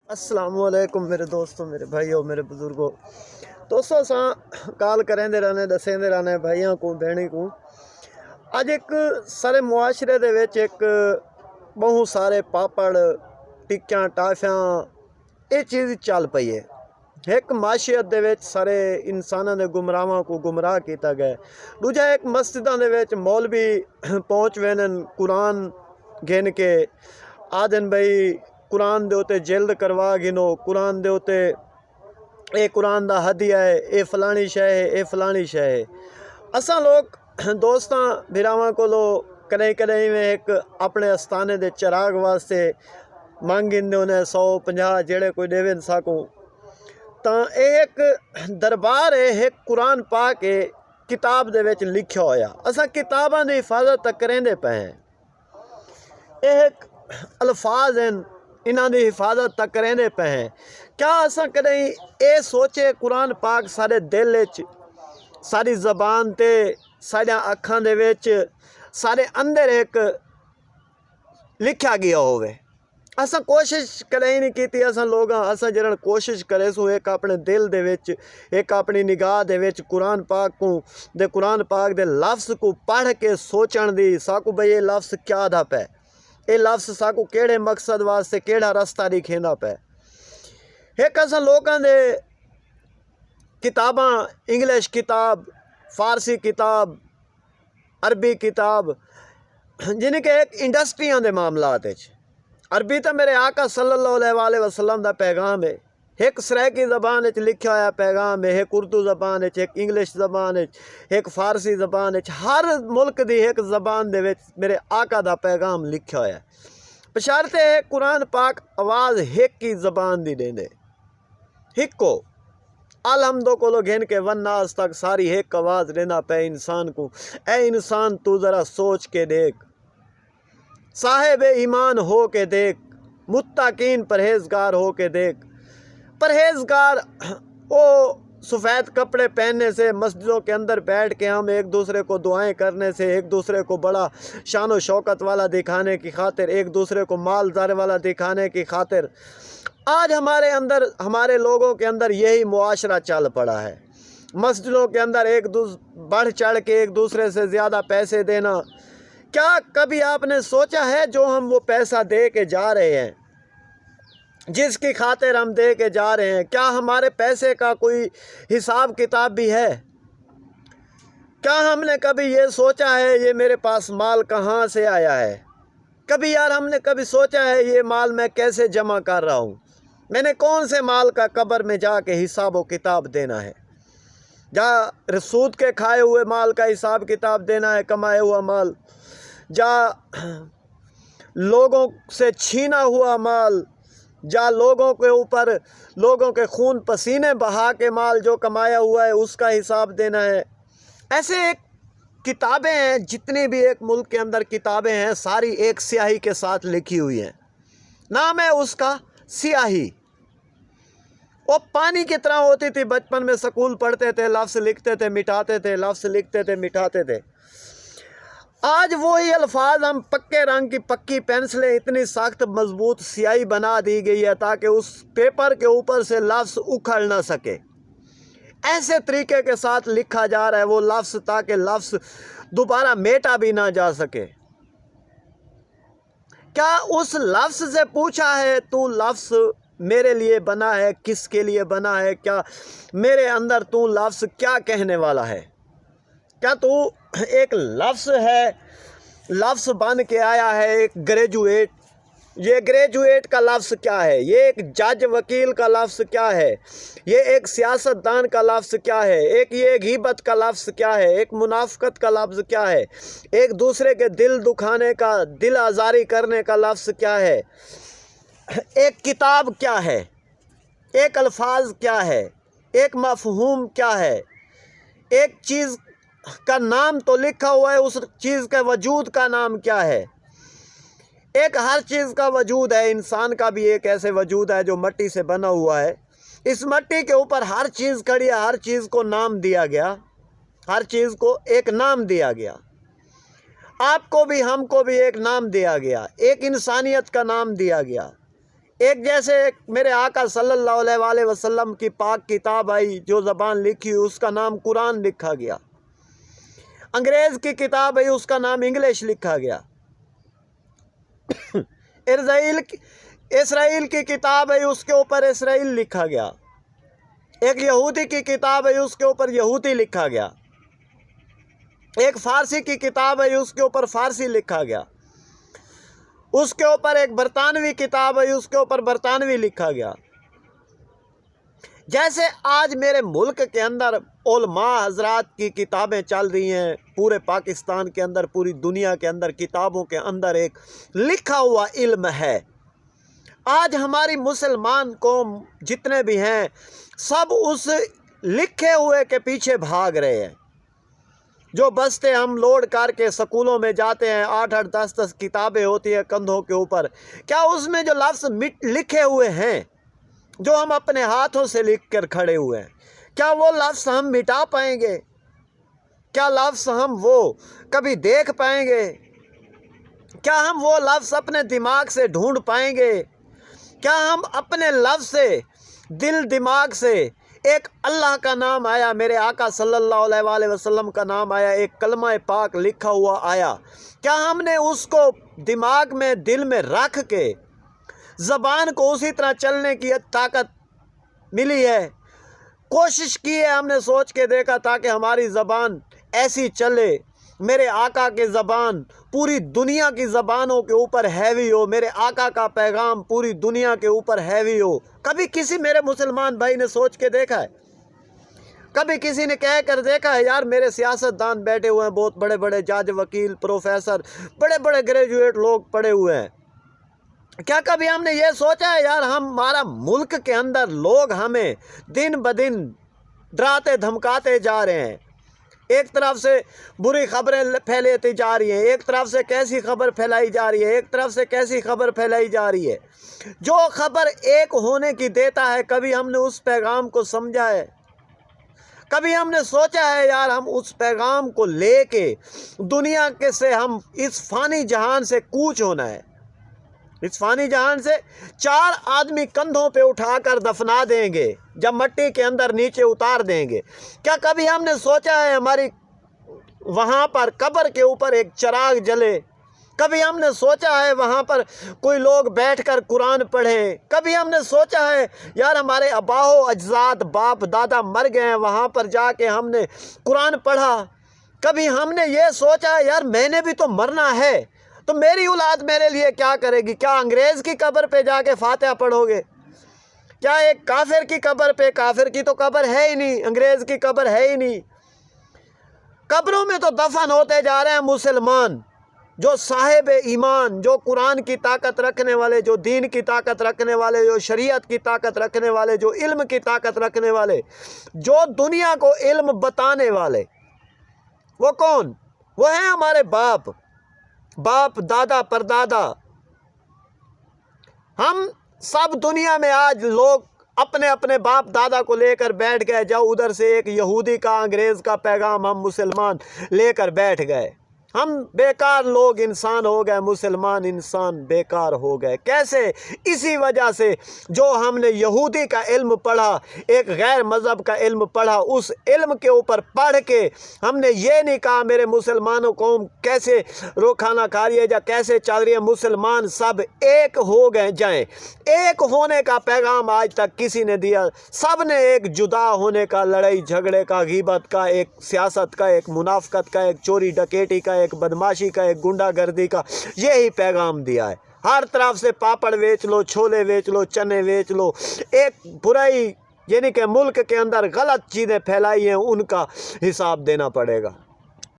अस्सलाम वालेकुम मेरे दोस्तों, मेरे भाइयों, मेरे बुजुर्गों। दोस्तों असां कॉल करेंदे रहने, दसेंदे रहने भाइयों को, भैणी को। अज एक सारे मुआशरे दे विच एक बहुत सारे पापड़, टिक्कियां, टाफियां ये चीज़ चल पई है। एक माशियत दे विच सारे इंसानां दे गुमराहां को गुमराह किया गया। दूजा एक मस्जिदां दे विच मौलवी पहुँच वेन कुरान गिन के आदन भाई कुरान दे उत्ते जिल्द करवा गिनो, कुरान दे उत्ते ये कुरान दा हदिया है, ये फलानी शय है, ये फलानी शय है। असां लोग दोस्तां भिरावां कोलों कदें कदें में एक अपने अस्ताने दे चिराग वास्ते मंग इंदे होने 100-50 जेड़े कोई देवे साकूं। तां एक दरबार है, एक कुरान पाक है किताब दे विच लिखिया होया। असां किताबां दी हिफाजत तक करेंदे पे हैं। एक अल्फाज हैं, इन्हां दी हिफाजत तक करेंदे पे हैं। क्या असां कदें ये सोचे कुरान पाक सारे दिल विच, सारी ज़बान ते, साडियां अखां दे विच, सारे अंदर एक लिखा गया होवे? असां कोशिश कदें नहीं की। असां लोग असां जरन कोशिश करे सो एक अपने दिल दे विच, एक अपनी निगाह दे विच कुरान पाक को दे कुरान पाक दे लफ्ज़ को पढ़ के सोचण दी साकू भाई ये लफ्ज़ क्या दा पे, ये लफ्ज़ साकू केड़े मकसद वास्ते केड़ा रस्ता दिखेंदा पे। एक असां लोकां दे किताबां, इंग्लिश किताब, फारसी किताब, अरबी किताब, जिन्हें के एक इंडस्ट्रियां दे मामलात विच। अरबी तो मेरे आका सल्लल्लाहु अलैहि वसल्लम दा पैगाम है। एक सराइकी ज़बान विच लिखा होया पैगाम है, एक उर्दू ज़बान विच, एक इंग्लिश ज़बान विच, एक फारसी ज़बान विच। हर मुल्क दी एक ज़बान दे विच मेरे आका दा पैगाम लिखा होया। बशर्ते कुरान पाक आवाज़ एक ही ज़बान दी देंदे, हिको अलहमदो कोलो घेन के वन्नास तक सारी एक आवाज़ देना पे इंसान को। ए इंसान तू ज़रा सोच के देख, साहेब ईमान हो के देख, मुत्ताकीन परहेजगार हो के देख। परहेजगार वो सफ़ेद कपड़े पहनने से, मस्जिदों के अंदर बैठ के हम एक दूसरे को दुआएं करने से, एक दूसरे को बड़ा शान व शौकत वाला दिखाने की खातिर, एक दूसरे को मालदार वाला दिखाने की खातिर आज हमारे अंदर, हमारे लोगों के अंदर यही मुआशरा चल पड़ा है। मस्जिदों के अंदर एक बढ़ चढ़ के एक दूसरे से ज़्यादा पैसे देना। क्या कभी आपने सोचा है जो हम वो पैसा दे के जा रहे हैं, जिसकी खातिर हम दे के जा रहे हैं, क्या हमारे पैसे का कोई हिसाब किताब भी है? क्या हमने कभी ये सोचा है ये मेरे पास माल कहाँ से आया है? कभी यार हमने कभी सोचा है ये माल मैं कैसे जमा कर रहा हूँ? मैंने कौन से माल का कब्र में जाके हिसाब व किताब देना है? जा सूद के खाए हुए माल का हिसाब किताब देना है, कमाए हुआ माल, जा लोगों से छीना हुआ माल, जा लोगों के ऊपर लोगों के खून पसीने बहा के माल जो कमाया हुआ है उसका हिसाब देना है। ऐसे एक किताबें हैं, जितनी भी एक मुल्क के अंदर किताबें हैं सारी एक स्याही के साथ लिखी हुई हैं। नाम है उसका स्याही। वो पानी की तरह होती थी। बचपन में स्कूल पढ़ते थे, लफ्ज़ लिखते थे, मिटाते थे, लफ्ज़ लिखते थे, मिटाते थे। आज वही अल्फाज हम पक्के रंग की पक्की पेंसिलें, इतनी सख्त मजबूत स्याही बना दी गई है ताकि उस पेपर के ऊपर से लफ्ज़ उखड़ ना सके। ऐसे तरीके के साथ लिखा जा रहा है वो लफ्ज़ ताकि लफ्ज़ दोबारा मेटा भी ना जा सके। क्या उस लफ्ज़ से पूछा है तू लफ्ज़ मेरे लिए बना है, किसके लिए बना है? क्या मेरे अंदर तू लफ्ज़ क्या कहने वाला है? क्या तू एक लफ्ज़ है, लफ्ज़ बन के आया है एक ग्रेजुएट? ये ग्रेजुएट का लफ्ज़ क्या है? ये एक जज वकील का लफ्ज़ क्या है? ये एक सियासतदान का लफ्ज़ क्या है? एक ये गीबत का लफ्ज़ क्या है? एक मुनाफकत का लफ्ज़ क्या है? एक दूसरे के दिल दुखाने का, दिल आज़ारी करने का लफ्ज़ क्या है? एक किताब क्या है? एक अल्फाज क्या है? एक मफ़हूम क्या है? एक चीज़ का नाम तो लिखा हुआ है, उस चीज़ के वजूद का नाम क्या है? एक हर चीज़ का वजूद है। इंसान का भी एक ऐसे वजूद है जो मिट्टी से बना हुआ है। इस मिट्टी के ऊपर हर चीज़ खड़ी है, हर चीज़ को नाम दिया गया, हर चीज़ को एक नाम दिया गया। आपको भी हमको भी एक नाम दिया गया, एक इंसानियत का नाम दिया गया, ایک جیسے میرے آقا صلی اللہ علیہ وآلہ وسلم کی پاک کتاب آئی جو زبان لکھی، اس کا نام قرآن لکھا گیا۔ انگریز کی کتاب آئی، اس کا نام انگلش لکھا گیا۔ اسرائیل کی کتاب ہے، اس کے اوپر اسرائیل لکھا گیا۔ ایک یہودی کی کتاب ہے، اس کے اوپر یہودی لکھا گیا۔ ایک فارسی کی کتاب ہے، اس کے اوپر فارسی لکھا گیا۔ اس کے اوپر ایک برطانوی کتاب ہے، اس کے اوپر برطانوی لکھا گیا۔ جیسے آج میرے ملک کے اندر علماء حضرات کی کتابیں چل رہی ہیں، پورے پاکستان کے اندر، پوری دنیا کے اندر کتابوں کے اندر ایک لکھا ہوا علم ہے۔ آج ہماری مسلمان قوم جتنے بھی ہیں سب اس لکھے ہوئے کے پیچھے بھاگ رہے ہیں۔ جو بستے ہم لوڈ کر کے سکولوں میں جاتے ہیں، 8-8 10-10 کتابیں ہوتی ہیں کندھوں کے اوپر، کیا اس میں جو لفظ لکھے ہوئے ہیں، جو ہم اپنے ہاتھوں سے لکھ کر کھڑے ہوئے ہیں، کیا وہ لفظ ہم مٹا پائیں گے؟ کیا لفظ ہم وہ کبھی دیکھ پائیں گے؟ کیا ہم وہ لفظ اپنے دماغ سے ڈھونڈ پائیں گے؟ کیا ہم اپنے لفظ سے، دل دماغ سے ایک اللہ کا نام آیا، میرے آقا صلی اللہ علیہ وآلہ وسلم کا نام آیا، ایک کلمہ پاک لکھا ہوا آیا، کیا ہم نے اس کو دماغ میں، دل میں رکھ کے زبان کو اسی طرح چلنے کی طاقت ملی ہے؟ کوشش کی ہے ہم نے، سوچ کے دیکھا تاکہ ہماری زبان ایسی چلے، میرے آقا کی زبان پوری دنیا کی زبانوں کے اوپر ہیوی ہو، میرے آقا کا پیغام پوری دنیا کے اوپر ہیوی ہو۔ کبھی کسی میرے مسلمان بھائی نے سوچ کے دیکھا ہے؟ کبھی کسی نے کہہ کر دیکھا ہے یار میرے سیاستدان بیٹھے ہوئے ہیں، بہت بڑے بڑے جج، وکیل، پروفیسر، بڑے بڑے گریجویٹ لوگ پڑھے ہوئے ہیں، کیا کبھی ہم نے یہ سوچا ہے یار ہمارا ملک کے اندر لوگ ہمیں دن بدن ڈراتے دھمکاتے جا رہے ہیں، ایک طرف سے بری خبریں پھیلاتی جا رہی ہیں، ایک طرف سے کیسی خبر پھیلائی جا رہی ہے، ایک طرف سے کیسی خبر پھیلائی جا رہی ہے، جو خبر ایک ہونے کی دیتا ہے، کبھی ہم نے اس پیغام کو سمجھا ہے؟ کبھی ہم نے سوچا ہے یار ہم اس پیغام کو لے کے دنیا کے سے ہم اس فانی جہان سے کوچ ہونا ہے، اس فانی جہان سے 4 آدمی کندھوں پہ اٹھا کر دفنا دیں گے، جب مٹی کے اندر نیچے اتار دیں گے، کیا کبھی ہم نے سوچا ہے ہماری وہاں پر قبر کے اوپر ایک چراغ جلے؟ کبھی ہم نے سوچا ہے وہاں پر کوئی لوگ بیٹھ کر قرآن پڑھیں؟ کبھی ہم نے سوچا ہے یار ہمارے آبا و اجداد، باپ دادا مر گئے ہیں، وہاں پر جا کے ہم نے قرآن پڑھا؟ کبھی ہم نے یہ سوچا ہے یار میں نے بھی تو مرنا ہے، تو میری اولاد میرے لیے کیا کرے گی؟ کیا انگریز کی قبر پہ جا کے فاتحہ پڑھو گے؟ کیا ایک کافر کی قبر پہ؟ کافر کی تو قبر ہے ہی نہیں، انگریز کی قبر ہے ہی نہیں۔ قبروں میں تو دفن ہوتے جا رہے ہیں مسلمان، جو صاحب ایمان، جو قرآن کی طاقت رکھنے والے، جو دین کی طاقت رکھنے والے، جو شریعت کی طاقت رکھنے والے، جو علم کی طاقت رکھنے والے، جو دنیا کو علم بتانے والے، وہ کون؟ وہ ہیں ہمارے باپ دادا پردادا۔ ہم سب دنیا میں آج لوگ اپنے اپنے باپ دادا کو لے کر بیٹھ گئے، جاؤ ادھر سے ایک یہودی کا، انگریز کا پیغام ہم مسلمان لے کر بیٹھ گئے، ہم بیکار لوگ انسان ہو گئے، مسلمان انسان بیکار ہو گئے۔ کیسے؟ اسی وجہ سے جو ہم نے یہودی کا علم پڑھا، ایک غیر مذہب کا علم پڑھا، اس علم کے اوپر پڑھ کے ہم نے یہ نہیں کہا میرے مسلمانوں قوم کیسے کھانا کھا رہی ہے یا کیسے چل رہی ہے، مسلمان سب ایک ہو گئے جائیں۔ ایک ہونے کا پیغام آج تک کسی نے دیا؟ سب نے ایک جدا ہونے کا، لڑائی جھگڑے کا، غیبت کا، ایک سیاست کا، ایک منافقت کا، ایک چوری ڈکیٹی کا، ایک بدماشی کا، ایک گنڈا گردی کا، یہی پیغام دیا ہے۔ ہر طرف سے پاپڑ بیچ لو، چھولے بیچ لو، چنے بیچ لو، ایک برائی یعنی کہ ملک کے اندر غلط چیزیں پھیلائی ہیں، ان کا حساب دینا پڑے گا۔